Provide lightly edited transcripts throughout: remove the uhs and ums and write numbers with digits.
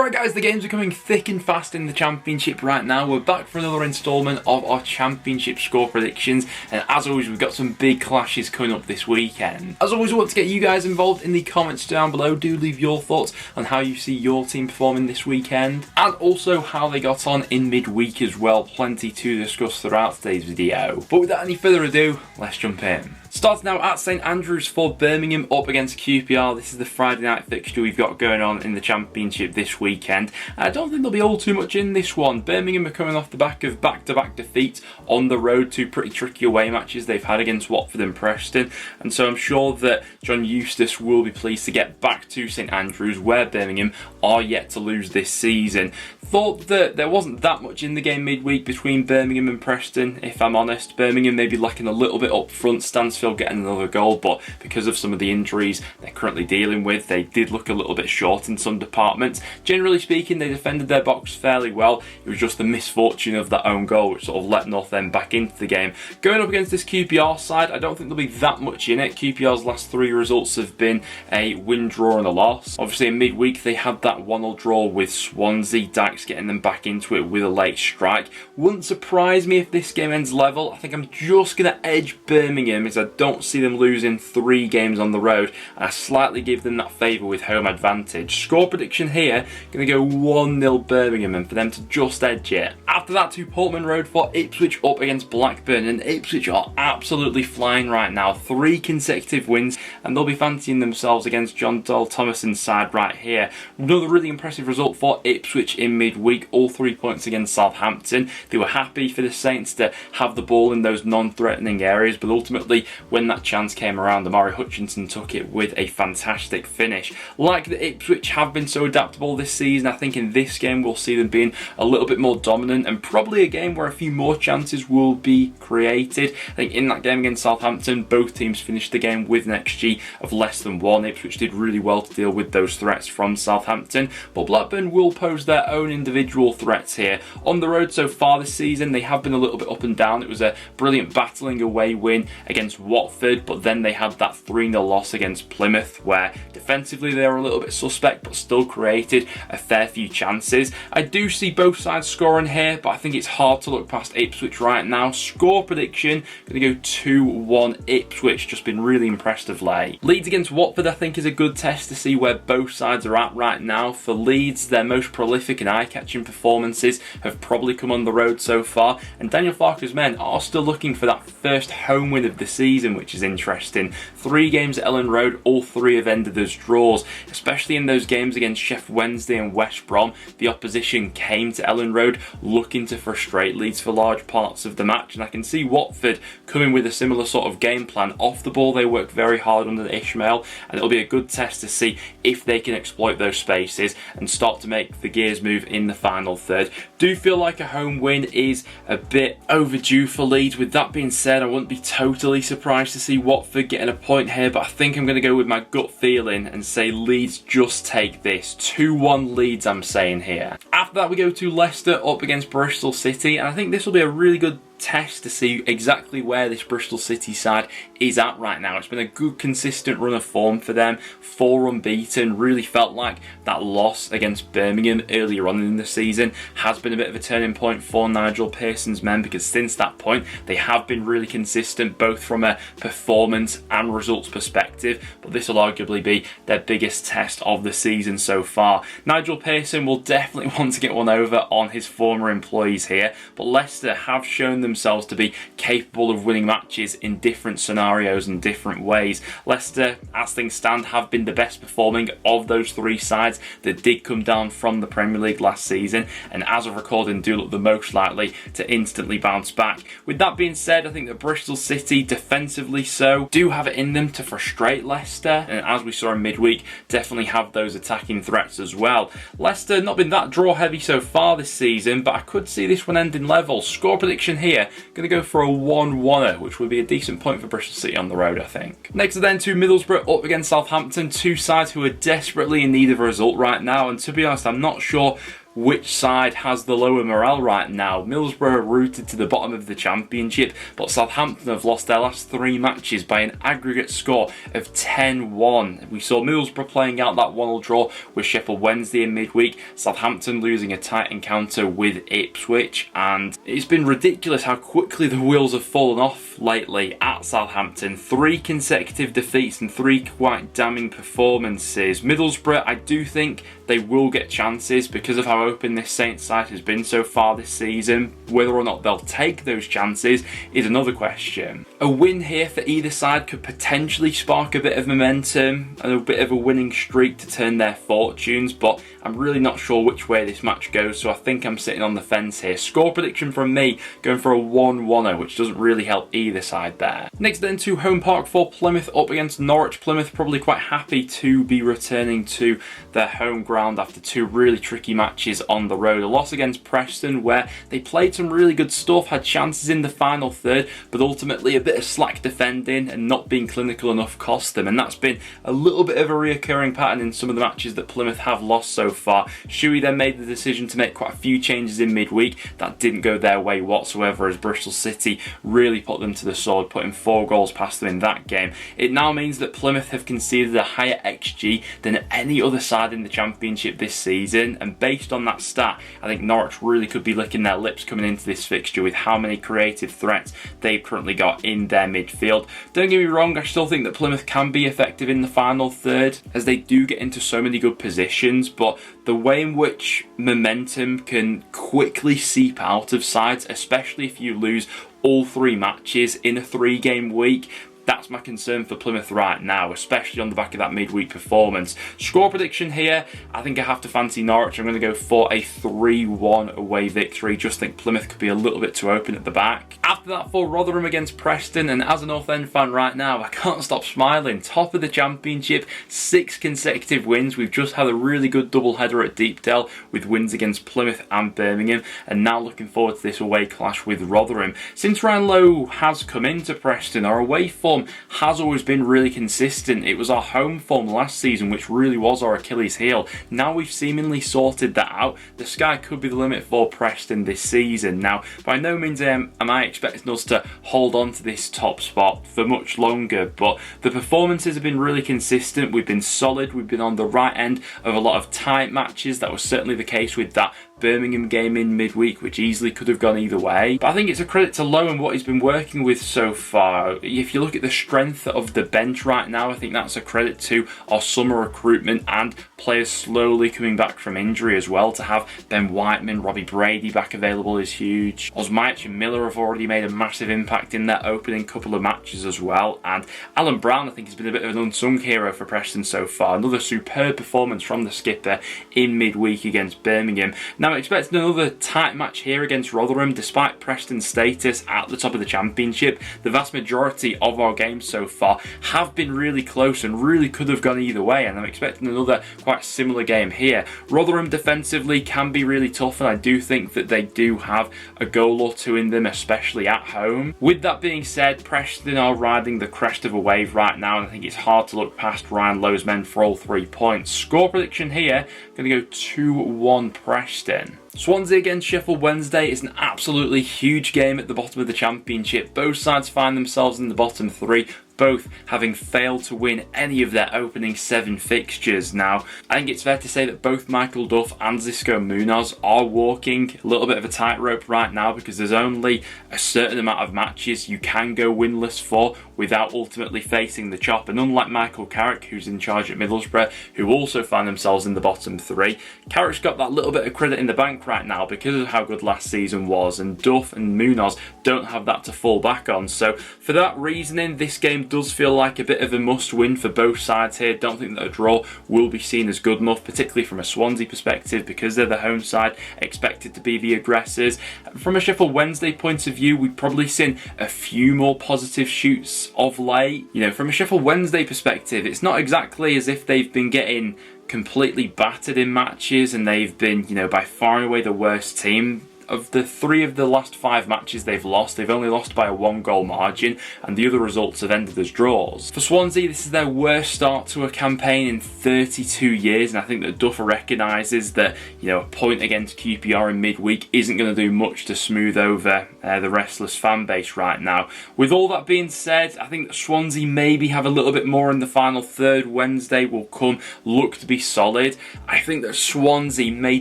Alright guys, the games are coming thick and fast in the Championship right now. We're back for another instalment of our Championship score predictions, and as always we've got some big clashes coming up this weekend. As always, we want to get you guys involved in the comments down below. Do leave your thoughts on how you see your team performing this weekend, and also how they got on in midweek as well. Plenty to discuss throughout today's video. But without any further ado, let's jump in. Starting now at St Andrews for Birmingham up against QPR. This is the Friday night fixture we've got going on in the Championship this weekend. I don't think there'll be all too much in this one. Birmingham are coming off the back of back-to-back defeats on the road, two pretty tricky away matches they've had against Watford and Preston, and so I'm sure that John Eustace will be pleased to get back to St Andrews, where Birmingham are yet to lose this season. Thought that there wasn't that much in the game midweek between Birmingham and Preston, if I'm honest. Birmingham maybe lacking a little bit up front, Stansfield getting another goal, but because of some of the injuries they're currently dealing with, they did look a little bit short in some departments. Generally speaking, they defended their box fairly well. It was just the misfortune of that own goal which sort of let North End back into the game. Going up against this QPR side, I don't think there'll be that much in it. QPR's last three results have been a win, draw and a loss. Obviously in midweek they had that 1-1 draw with Swansea, Dykes getting them back into it with a late strike. Wouldn't surprise me if this game ends level. I think I'm just going to edge Birmingham, as I don't see them losing 3 games on the road, and I slightly give them that favour with home advantage. Score prediction here, going to go 1-0 Birmingham, and for them to just edge it. After that, to Portman Road for Ipswich up against Blackburn, and Ipswich are absolutely flying right now. 3 consecutive wins, and they'll be fancying themselves against John Doyle Thomason's side right here. Another really impressive result for Ipswich in midweek, all 3 points against Southampton. They were happy for the Saints to have the ball in those non-threatening areas, but ultimately when that chance came around, Amari Hutchinson took it with a fantastic finish. Like the Ipswich have been so adaptable this season, I think in this game we'll see them being a little bit more dominant, and probably a game where a few more chances will be created. I think in that game against Southampton, both teams finished the game with an XG of less than 1. Ipswich did really well to deal with those threats from Southampton, but Blackburn will pose their own individual threats here. On the road so far this season, they have been a little bit up and down. It was a brilliant battling away win against Watford, but then they had that 3-0 loss against Plymouth, where defensively they were a little bit suspect, but still created a fair few chances. I do see both sides scoring here, but I think it's hard to look past Ipswich right now. Score prediction, going to go 2-1 Ipswich. Just been really impressed of late. Leeds against Watford I think is a good test to see where both sides are at right now. For Leeds, their most prolific and eye-catching performances have probably come on the road so far, and Daniel Farke's men are still looking for that first home win of the season, which is interesting. 3 games at Ellen Road, all 3 have ended as draws, especially in those games against Sheff Wednesday and West Brom. The opposition came to Ellen Road looking to frustrate Leeds for large parts of the match, and I can see Watford coming with a similar sort of game plan. Off the ball they work very hard under Ishmael, and it'll be a good test to see if they can exploit those spaces and start to make the gears move in the final third. Do feel like a home win is a bit overdue for Leeds. With that being said, I wouldn't be totally surprised to see Watford getting a point here, but I think I'm going to go with my gut feeling and say Leeds just take this. 2-1 Leeds I'm saying here. After that we go to Leicester up against Bristol City, and I think this will be a really good test to see exactly where this Bristol City side is at right now. It's been a good consistent run of form for them, 4 unbeaten. Really felt like that loss against Birmingham earlier on in the season has been a bit of a turning point for Nigel Pearson's men, because since that point they have been really consistent both from a performance and results perspective, but this will arguably be their biggest test of the season so far. Nigel Pearson will definitely want to get one over on his former employees here, but Leicester have shown themselves to be capable of winning matches in different scenarios and different ways. Leicester, as things stand, have been the best performing of those 3 sides that did come down from the Premier League last season, and as of recording do look the most likely to instantly bounce back. With that being said, I think that Bristol City, defensively so, do have it in them to frustrate Leicester, and as we saw in midweek, definitely have those attacking threats as well. Leicester not been that draw heavy so far this season, but I could see this one ending level. Score prediction here, going to go for a 1-1er, which would be a decent point for Bristol City on the road, I think. Next then to Middlesbrough up against Southampton, 2 sides who are desperately in need of a result right now, and to be honest, I'm not sure which side has the lower morale right now. Middlesbrough are rooted to the bottom of the Championship, but Southampton have lost their last 3 matches by an aggregate score of 10-1. We saw Middlesbrough playing out that 1-1 draw with Sheffield Wednesday in midweek, Southampton losing a tight encounter with Ipswich, and it's been ridiculous how quickly the wheels have fallen off lately at Southampton. 3 consecutive defeats and 3 quite damning performances. Middlesbrough, I do think they will get chances because of how open this Saints side has been so far this season. Whether or not they'll take those chances is another question. A win here for either side could potentially spark a bit of momentum and a bit of a winning streak to turn their fortunes, but I'm really not sure which way this match goes, so I think I'm sitting on the fence here. Score prediction from me, going for a 1-1, which doesn't really help either side there. Next then to home park for Plymouth up against Norwich. Plymouth probably quite happy to be returning to their home ground after 2 really tricky matches on the road. A loss against Preston where they played some really good stuff, had chances in the final third, but ultimately a bit of slack defending and not being clinical enough cost them, and that's been a little bit of a reoccurring pattern in some of the matches that Plymouth have lost so far. Shuey then made the decision to make quite a few changes in midweek. That didn't go their way whatsoever as Bristol City really put them to the sword, putting 4 goals past them in that game. It now means that Plymouth have conceded a higher XG than any other side in the Championship this season, and based on that stat, I think Norwich really could be licking their lips coming into this fixture with how many creative threats they've currently got in their midfield. Don't get me wrong, I still think that Plymouth can be effective in the final third as they do get into so many good positions, but the way in which momentum can quickly seep out of sides, especially if you lose all 3 matches in a 3-game week, that's my concern for Plymouth right now, especially on the back of that midweek performance. Score prediction here, I think I have to fancy Norwich. I'm going to go for a 3-1 away victory. Just think Plymouth could be a little bit too open at the back. After that for Rotherham against Preston, and as a North End fan right now, I can't stop smiling. Top of the Championship, 6 consecutive wins. We've just had a really good double-header at Deepdale with wins against Plymouth and Birmingham, and now looking forward to this away clash with Rotherham. Since Ryan Lowe has come into Preston, our away form has always been really consistent. It was our home form last season which really was our Achilles heel. Now we've seemingly sorted that out. The sky could be the limit for Preston this season. Now, by no means am I expecting us to hold on to this top spot for much longer, but the performances have been really consistent. We've been solid. We've been on the right end of a lot of tight matches. That was certainly the case with that Birmingham game in midweek, which easily could have gone either way. But I think it's a credit to Lowe and what he's been working with so far. If you look at the strength of the bench right now, I think that's a credit to our summer recruitment and players slowly coming back from injury as well. To have Ben Whiteman, Robbie Brady back available is huge. Osmajic and Miller have already made a massive impact in their opening couple of matches as well. And Alan Brown, I think, has been a bit of an unsung hero for Preston so far. Another superb performance from the skipper in midweek against Birmingham. Now, I'm expecting another tight match here against Rotherham. Despite Preston's status at the top of the Championship, the vast majority of our games so far have been really close and really could have gone either way, and I'm expecting another quite similar game here. Rotherham defensively can be really tough, and I do think that they do have a goal or 2 in them, especially at home. With that being said, Preston are riding the crest of a wave right now, and I think it's hard to look past Ryan Lowe's men for all 3 points. Score prediction here, going to go 2-1 Preston. Swansea against Sheffield Wednesday is an absolutely huge game at the bottom of the Championship. Both sides find themselves in the bottom 3, both having failed to win any of their opening 7 fixtures. Now, I think it's fair to say that both Michael Duff and Xisco Munoz are walking a little bit of a tightrope right now, because there's only a certain amount of matches you can go winless for without ultimately facing the chop. And unlike Michael Carrick, who's in charge at Middlesbrough, who also find themselves in the bottom 3, Carrick's got that little bit of credit in the bank right now because of how good last season was, and Duff and Munoz don't have that to fall back on. So for that reasoning, this game does feel like a bit of a must-win for both sides here. Don't think that a draw will be seen as good enough, particularly from a Swansea perspective, because they're the home side, expected to be the aggressors. From a Sheffield Wednesday point of view, we've probably seen a few more positive shoots of late. You know, from a Sheffield Wednesday perspective, it's not exactly as if they've been getting completely battered in matches and they've been, you know, by far and away the worst team. of the 3 of the last 5 matches they've lost, they've only lost by a 1-goal margin, and the other results have ended as draws. For Swansea, this is their worst start to a campaign in 32 years, and I think that Duffer recognises that, you know, a point against QPR in midweek isn't going to do much to smooth over the restless fan base right now. With all that being said, I think that Swansea maybe have a little bit more in the final third. Wednesday will come, look to be solid. I think that Swansea may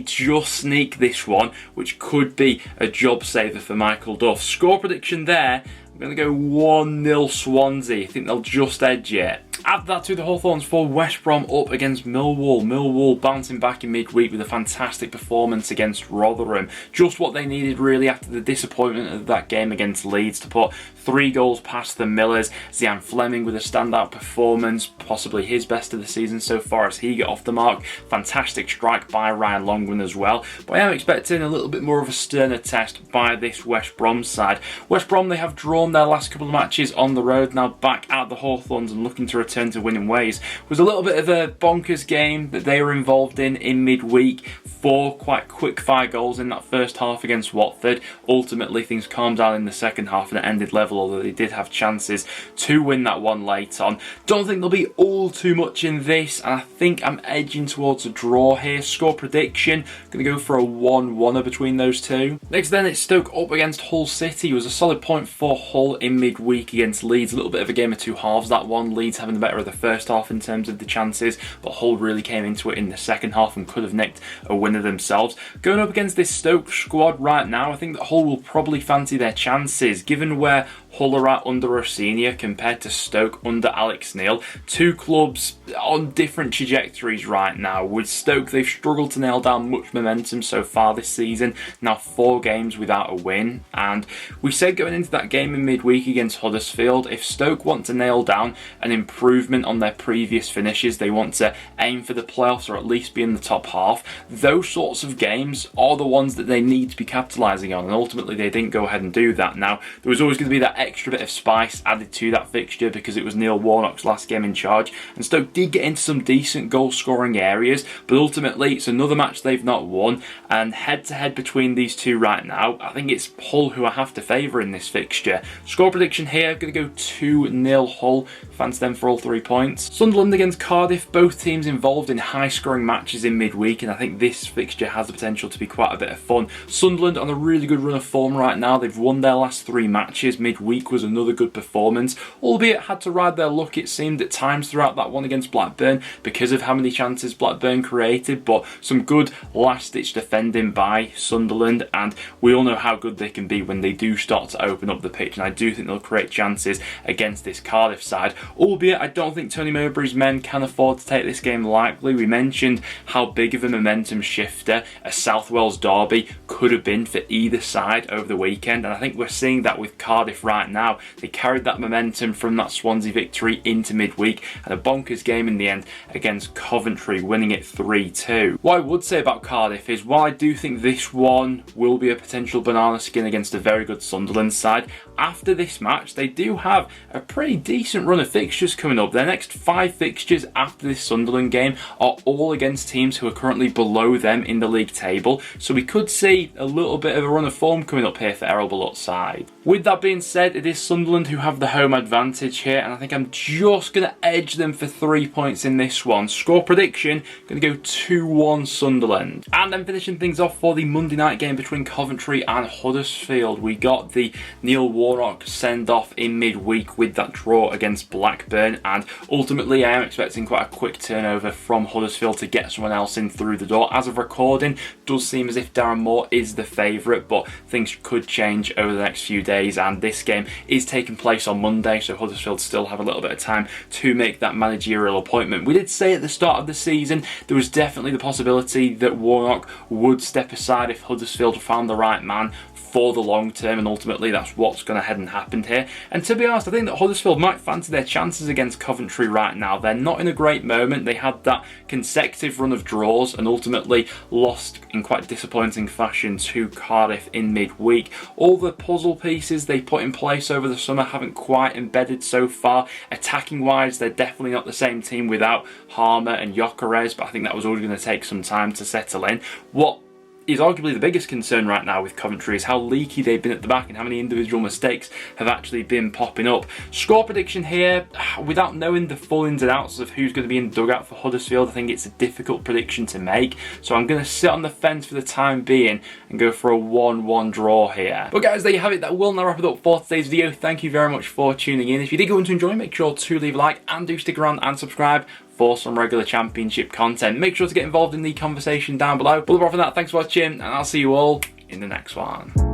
just sneak this one, which could be a job saver for Michael Duff. Score prediction there, I'm going to go 1-0 Swansea. I think they'll just edge it. Add that to the Hawthorns for West Brom up against Millwall. Millwall bouncing back in midweek with a fantastic performance against Rotherham. Just what they needed really after the disappointment of that game against Leeds to put 3 goals past the Millers. Zian Fleming with a standout performance, possibly his best of the season so far as he got off the mark. Fantastic strike by Ryan Longman as well. But I am expecting a little bit more of a sterner test by this West Brom side. West Brom, they have drawn their last couple of matches on the road, now back at the Hawthorns and looking to return to winning ways. It was a little bit of a bonkers game that they were involved in midweek. 4 quite quick fire goals in that first half against Watford. Ultimately things calmed down in the second half and it ended level, although they did have chances to win that one late on. Don't think there'll be all too much in this, and I think I'm edging towards a draw here. Score prediction, going to go for a 1-1 between those two. Next then it's Stoke up against Hull City. It was a solid point for Hull in midweek against Leeds. A little bit of a game of two halves that one. Leeds having the better of the first half in terms of the chances, but Hull really came into it in the second half and could have nicked a winner themselves. Going up against this Stoke squad right now, I think that Hull will probably fancy their chances, given where Hull are at under Rossini compared to Stoke under Alex Neil. 2 clubs on different trajectories right now. With Stoke, they've struggled to nail down much momentum so far this season. Now 4 games without a win. And we said going into that game in midweek against Huddersfield, if Stoke want to nail down an improvement on their previous finishes, they want to aim for the playoffs or at least be in the top half, those sorts of games are the ones that they need to be capitalising on. And ultimately they didn't go ahead and do that. Now, there was always going to be that extra bit of spice added to that fixture because it was Neil Warnock's last game in charge, and Stoke did get into some decent goal scoring areas, but ultimately it's another match they've not won, and head to head between these two right now, I think it's Hull who I have to favour in this fixture. Score prediction here, going to go 2-0 Hull. Fancy them for all 3 points. Sunderland against Cardiff, both teams involved in high scoring matches in midweek, and I think this fixture has the potential to be quite a bit of fun. Sunderland on a really good run of form right now. They've won their last 3 matches. Midweek was another good performance, albeit had to ride their luck, it seemed, at times throughout that one against Blackburn because of how many chances Blackburn created, but some good last ditch defending by Sunderland, and we all know how good they can be when they do start to open up the pitch, and I do think they'll create chances against this Cardiff side, albeit I don't think Tony Mowbray's men can afford to take this game lightly. We mentioned how big of a momentum shifter a South Wales derby could have been for either side over the weekend, and I think we're seeing that with Cardiff right now. They carried that momentum from that Swansea victory into midweek, and a bonkers game in the end against Coventry, winning it 3-2. What I would say about Cardiff is, while I do think this one will be a potential banana skin against a very good Sunderland side, after this match they do have a pretty decent run of fixtures coming up. Their next 5 fixtures after this Sunderland game are all against teams who are currently below them in the league table, so we could see a little bit of a run of form coming up here for Errol Bullock's side. With that being said, it is Sunderland who have the home advantage here, and I think I'm just going to edge them for 3 points in this one. Score prediction, going to go 2-1 Sunderland. And then finishing things off for the Monday night game between Coventry and Huddersfield, we got the Neil Warnock send-off in midweek with that draw against Blackburn, and ultimately I am expecting quite a quick turnover from Huddersfield to get someone else in through the door. As of recording, does seem as if Darren Moore is the favourite, but things could change over the next few days, and this game is taking place on Monday, so Huddersfield still have a little bit of time to make that managerial appointment. We did say at the start of the season there was definitely the possibility that Warnock would step aside if Huddersfield found the right man for the long term, and ultimately that's what's going to head and happened here. And to be honest, I think that Huddersfield might fancy their chances against Coventry right now. They're not in a great moment. They had that consecutive run of draws and ultimately lost in quite disappointing fashion to Cardiff in midweek. All the puzzle pieces they put in place over the summer haven't quite embedded so far. Attacking wise, they're definitely not the same team without Harmer and Gyökeres, but I think that was always going to take some time to settle in. What is arguably the biggest concern right now with Coventry is how leaky they've been at the back and how many individual mistakes have actually been popping up. Score prediction here, without knowing the full ins and outs of who's going to be in the dugout for Huddersfield, I think it's a difficult prediction to make. So I'm going to sit on the fence for the time being and go for a 1-1 draw here. But guys, there you have it. That will now wrap it up for today's video. Thank you very much for tuning in. If you did go on to enjoy, make sure to leave a like and do stick around and subscribe for some regular Championship content. Make sure to get involved in the conversation down below. But apart from that, thanks for watching, and I'll see you all in the next one.